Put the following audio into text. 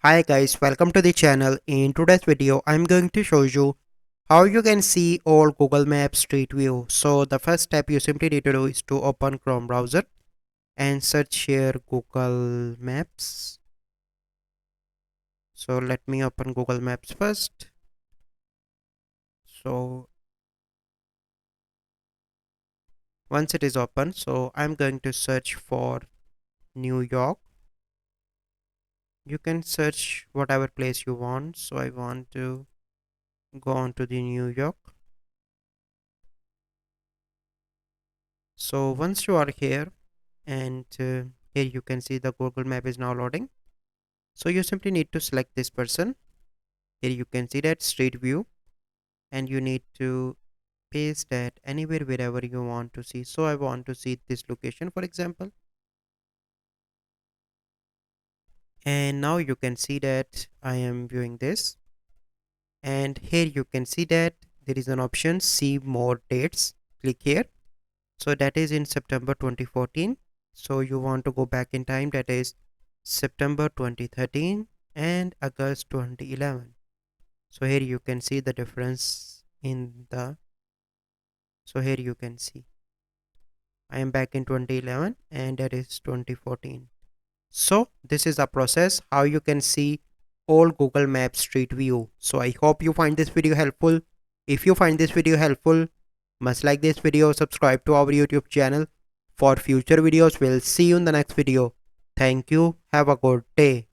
Hi guys, welcome to the channel. In today's video, I'm going to show you how you can see all Google Maps Street View. So the first step you simply need to do is to open Chrome browser and search here Google Maps. So let me open Google Maps first. So once it is open, so I'm going to search for New York. You can search whatever place you want. So I want to go on to the New York. So once you are here, and here you can see the Google map is now loading. So you simply need to select this person. Here you can see that street view, and you need to paste that anywhere wherever you want to see. So I want to see this location, for example, and now you can see that I am viewing this, and here you can see that there is an option see more dates. Click here. So that is in September 2014. So you want to go back in time, that is September 2013 and August 2011. So here you can see the difference in the, so here you can see I am back in 2011 and that is 2014. So this is a process how you can see all Google Maps Street View. So I hope you find this video helpful. If you find this video helpful, must like this video, subscribe to our YouTube channel for future videos. We'll see you in the next video. Thank you. Have a good day.